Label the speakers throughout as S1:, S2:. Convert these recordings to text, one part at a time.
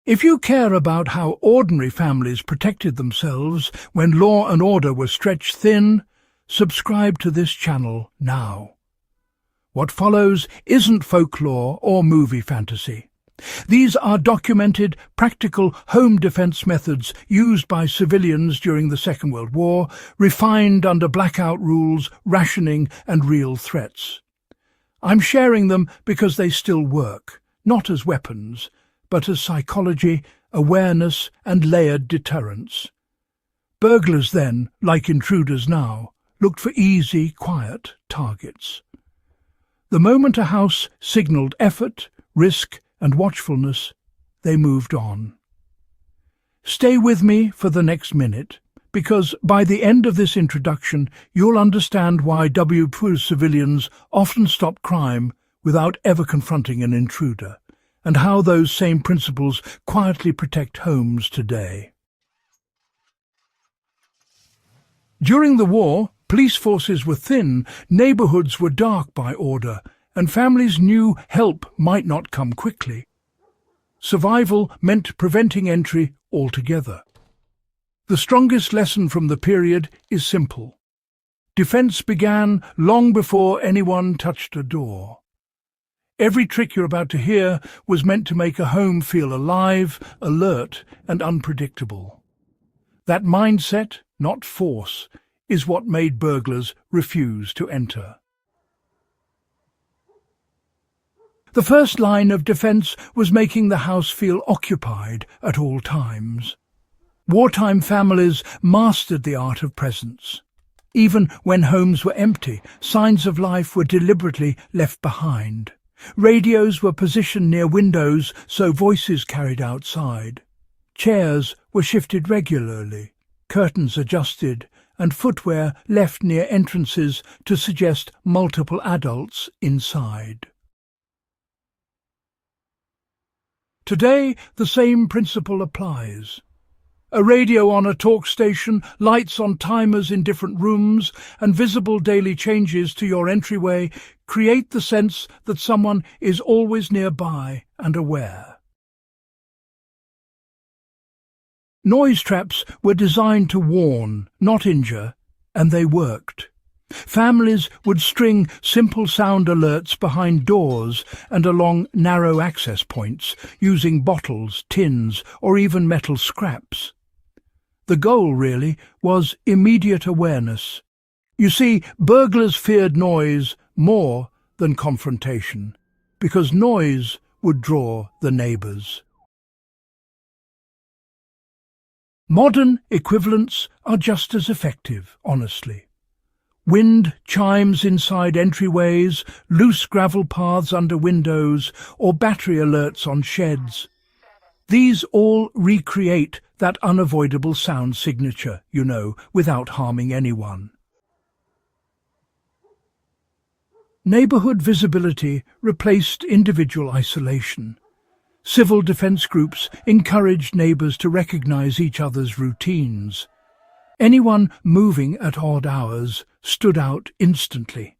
S1: If you care about how ordinary families protected themselves when law and order were stretched thin, subscribe to this channel now. What follows isn't folklore or movie fantasy. These are documented, practical home defense methods used by civilians during the Second World War, refined under blackout rules, rationing and real threats. I'm sharing them because they still work, not as weapons, but as psychology, awareness and layered deterrence. Burglars then, like intruders now, looked for easy, quiet targets. The moment a house signalled effort, risk and watchfulness, they moved on. Stay with me for the next minute, because by the end of this introduction you'll understand why WWII civilians often stop crime without ever confronting an intruder, and how those same principles quietly protect homes today. During the war, police forces were thin, neighbourhoods were dark by order, and families knew help might not come quickly. Survival meant preventing entry altogether. The strongest lesson from the period is simple. Defence began long before anyone touched a door. Every trick you're about to hear was meant to make a home feel alive, alert and unpredictable. That mindset, not force, is what made burglars refuse to enter. The first line of defence was making the house feel occupied at all times. Wartime families mastered the art of presence. Even when homes were empty, signs of life were deliberately left behind. Radios were positioned near windows so voices carried outside. Chairs were shifted regularly, curtains adjusted, and footwear left near entrances to suggest multiple adults inside. Today, the same principle applies. A radio on a talk station, lights on timers in different rooms, and visible daily changes to your entryway create the sense that someone is always nearby and aware. Noise traps were designed to warn, not injure, and they worked. Families would string simple sound alerts behind doors and along narrow access points, using bottles, tins, or even metal scraps. The goal, really, was immediate awareness. You see, burglars feared noise more than confrontation, because noise would draw the neighbours. Modern equivalents are just as effective, honestly. Wind chimes inside entryways, loose gravel paths under windows, or battery alerts on sheds. These all recreate that unavoidable sound signature, you know, without harming anyone. Neighbourhood visibility replaced individual isolation. Civil defence groups encouraged neighbours to recognise each other's routines. Anyone moving at odd hours stood out instantly,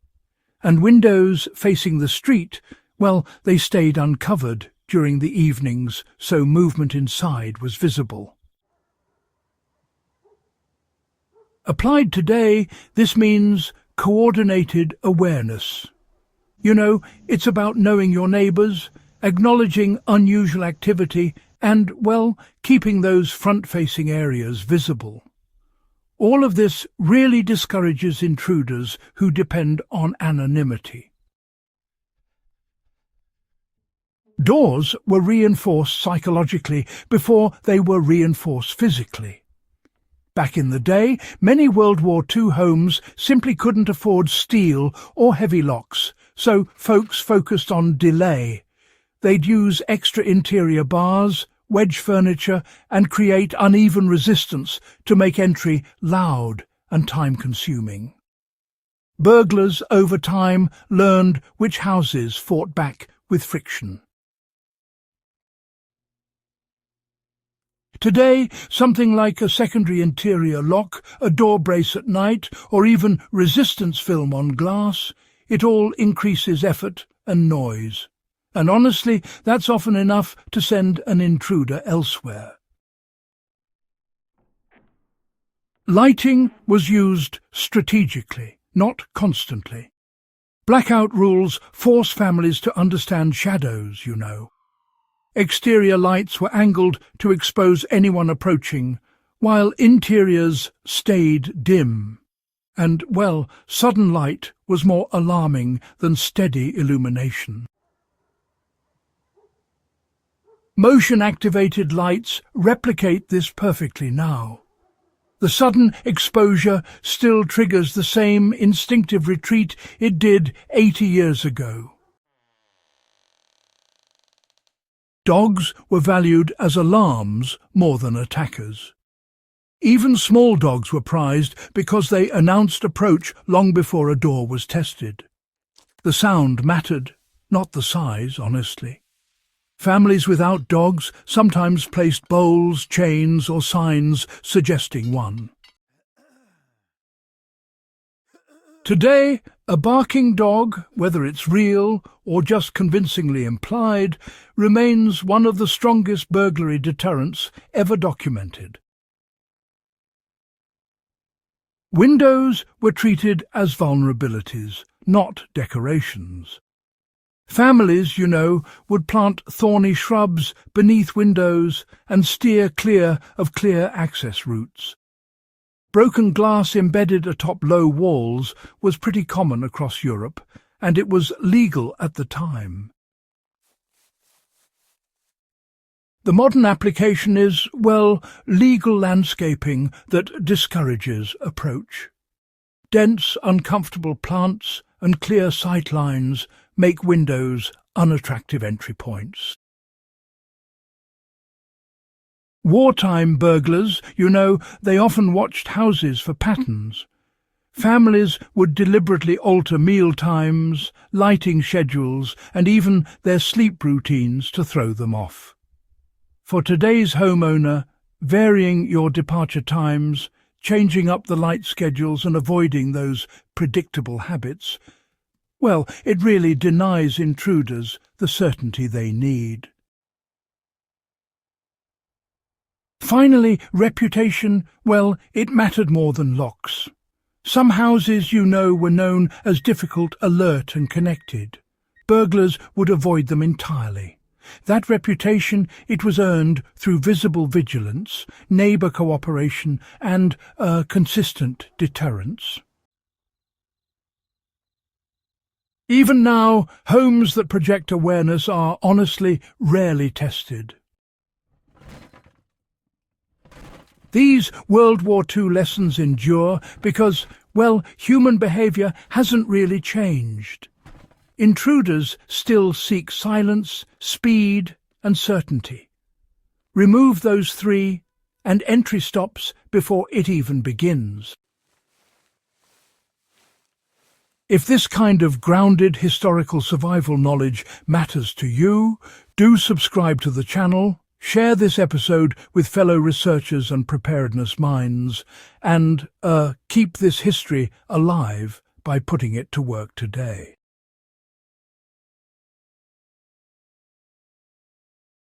S1: and windows facing the street, well, they stayed uncovered during the evenings, so movement inside was visible. Applied today, this means coordinated awareness. You know, it's about knowing your neighbours, acknowledging unusual activity, and, well, keeping those front-facing areas visible. All of this really discourages intruders who depend on anonymity. Doors were reinforced psychologically before they were reinforced physically. Back in the day, many World War II homes simply couldn't afford steel or heavy locks, so folks focused on delay. They'd use extra interior bars, wedge furniture, and create uneven resistance to make entry loud and time-consuming. Burglars, over time, learned which houses fought back with friction. Today, something like a secondary interior lock, a door brace at night, or even resistance film on glass, it all increases effort and noise. And honestly, that's often enough to send an intruder elsewhere. Lighting was used strategically, not constantly. Blackout rules force families to understand shadows, you know. Exterior lights were angled to expose anyone approaching, while interiors stayed dim. And, well, sudden light was more alarming than steady illumination. Motion-activated lights replicate this perfectly now. The sudden exposure still triggers the same instinctive retreat it did 80 years ago. Dogs were valued as alarms more than attackers. Even small dogs were prized because they announced approach long before a door was tested. The sound mattered, not the size, honestly. Families without dogs sometimes placed bowls, chains, or signs suggesting one. Today, a barking dog, whether it's real or just convincingly implied, remains one of the strongest burglary deterrents ever documented. Windows were treated as vulnerabilities, not decorations. Families, you know, would plant thorny shrubs beneath windows and steer clear of clear access routes. Broken glass embedded atop low walls was pretty common across Europe, and it was legal at the time. The modern application is, well, legal landscaping that discourages approach. Dense, uncomfortable plants and clear sight lines make windows unattractive entry points. Wartime burglars, you know, they often watched houses for patterns. Families would deliberately alter meal times, lighting schedules, and even their sleep routines to throw them off. For today's homeowner, varying your departure times, changing up the light schedules and avoiding those predictable habits, well, it really denies intruders the certainty they need. Finally, reputation, well, it mattered more than locks. Some houses, you know, were known as difficult, alert and connected. Burglars would avoid them entirely. That reputation, it was earned through visible vigilance, neighbour cooperation and a consistent deterrence. Even now, homes that project awareness are, honestly, rarely tested. These World War II lessons endure because, well, human behaviour hasn't really changed. Intruders still seek silence, speed and certainty. Remove those three, and entry stops before it even begins. If this kind of grounded historical survival knowledge matters to you, do subscribe to the channel, share this episode with fellow researchers and preparedness minds, and keep this history alive by putting it to work today.